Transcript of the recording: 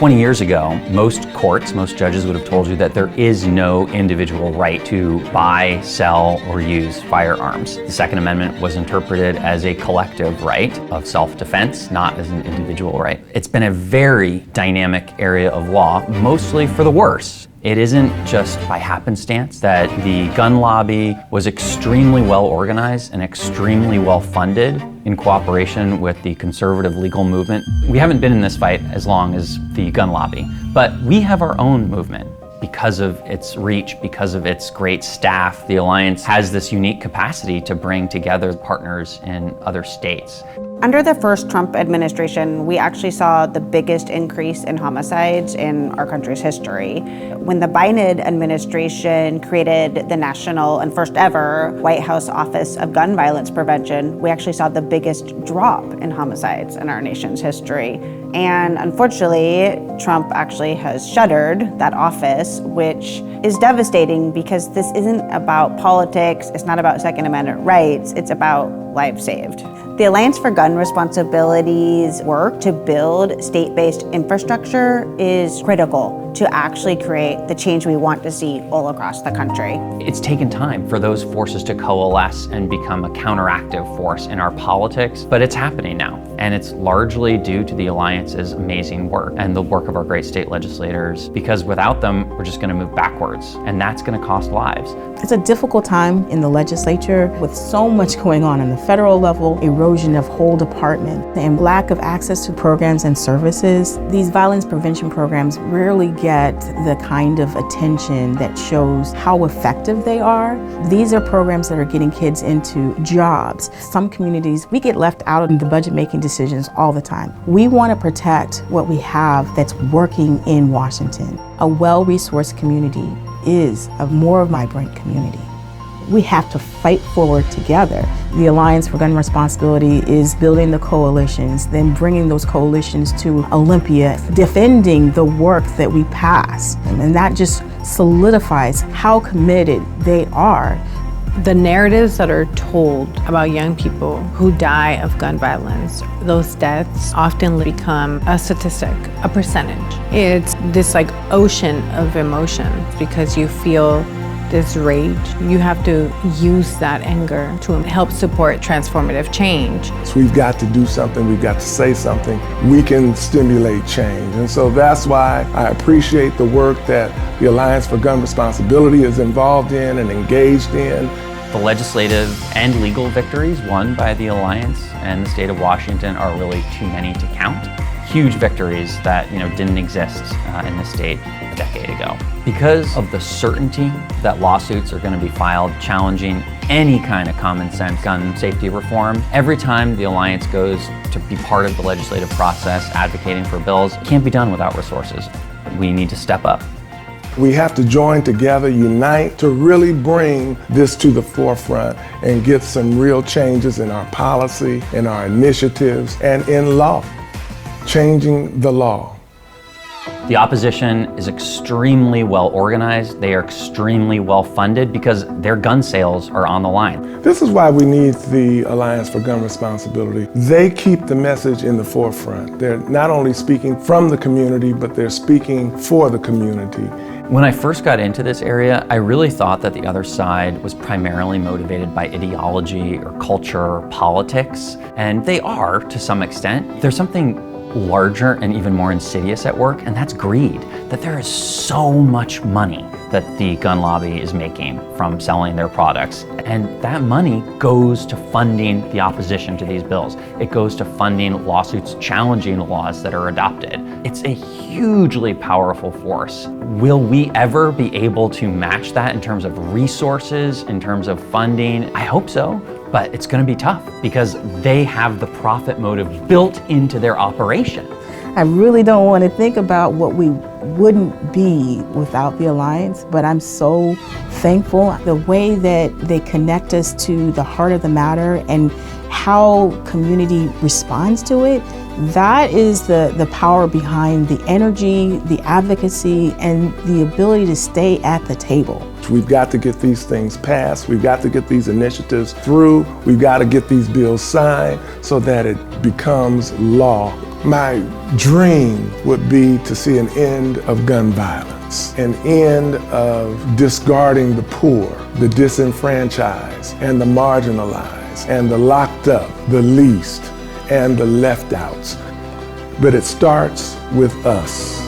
20 years ago, most courts, most judges would have told you that there is no individual right to buy, sell, or use firearms. The Second Amendment was interpreted as a collective right of self-defense, not as an individual right. It's been a very dynamic area of law, mostly for the worse. It isn't just by happenstance that the gun lobby was extremely well organized and extremely well funded in cooperation with the conservative legal movement. We haven't been in this fight as long as the gun lobby, but we have our own movement. Because of its reach, because of its great staff, the Alliance has this unique capacity to bring together partners in other states. Under the first Trump administration, we actually saw the biggest increase in homicides in our country's history. When the Biden administration created the national and first ever White House Office of Gun Violence Prevention, we actually saw the biggest drop in homicides in our nation's history. And unfortunately, Trump actually has shuttered that office, which is devastating because this isn't about politics, it's not about Second Amendment rights, it's about lives saved. The Alliance for Gun Responsibility's work to build state-based infrastructure is critical to actually create the change we want to see all across the country. It's taken time for those forces to coalesce and become a counteractive force in our politics, but it's happening now. And it's largely due to the Alliance's amazing work and the work of our great state legislators, because without them, we're just gonna move backwards, and that's gonna cost lives. It's a difficult time in the legislature with so much going on the federal level, erosion of whole department, and lack of access to programs and services. These violence prevention programs rarely get the kind of attention that shows how effective they are. These are programs that are getting kids into jobs. Some communities, we get left out of the budget-making decisions all the time. We want to protect what we have that's working in Washington. A well-resourced community is a more vibrant community. We have to fight forward together. The Alliance for Gun Responsibility is building the coalitions, then bringing those coalitions to Olympia, defending the work that we pass. And that just solidifies how committed they are. The narratives that are told about young people who die of gun violence, those deaths often become a statistic, a percentage. It's this like ocean of emotions because you feel this rage. You have to use that anger to help support transformative change. So we've got to do something, we've got to say something. We can stimulate change. And so that's why I appreciate the work that the Alliance for Gun Responsibility is involved in and engaged in. The legislative and legal victories won by the Alliance and the state of Washington are really too many to count. Huge victories that didn't exist in the state a decade ago. Because of the certainty that lawsuits are going to be filed challenging any kind of common sense gun safety reform, every time the Alliance goes to be part of the legislative process advocating for bills, it can't be done without resources. We need to step up. We have to join together, unite, to really bring this to the forefront and get some real changes in our policy, in our initiatives, and in law. Changing the law. The opposition is extremely well organized. They are extremely well funded because their gun sales are on the line. This is why we need the Alliance for Gun Responsibility. They keep the message in the forefront. They're not only speaking from the community, but they're speaking for the community. When I first got into this area, I really thought that the other side was primarily motivated by ideology or culture or politics, and they are to some extent. There's something larger and even more insidious at work, and that's greed. That there is so much money that the gun lobby is making from selling their products, and that money goes to funding the opposition to these bills. It goes to funding lawsuits challenging laws that are adopted. It's a hugely powerful force. Will we ever be able to match that in terms of resources, in terms of funding? I hope so. But it's going to be tough because they have the profit motive built into their operation. I really don't want to think about what we wouldn't be without the Alliance, but I'm so thankful. The way that they connect us to the heart of the matter and how community responds to it, that is the power behind the energy, the advocacy, and the ability to stay at the table. We've got to get these things passed. We've got to get these initiatives through. We've got to get these bills signed so that it becomes law. My dream would be to see an end of gun violence, an end of discarding the poor, the disenfranchised, and the marginalized, and the locked up, the least, and the left outs. But it starts with us.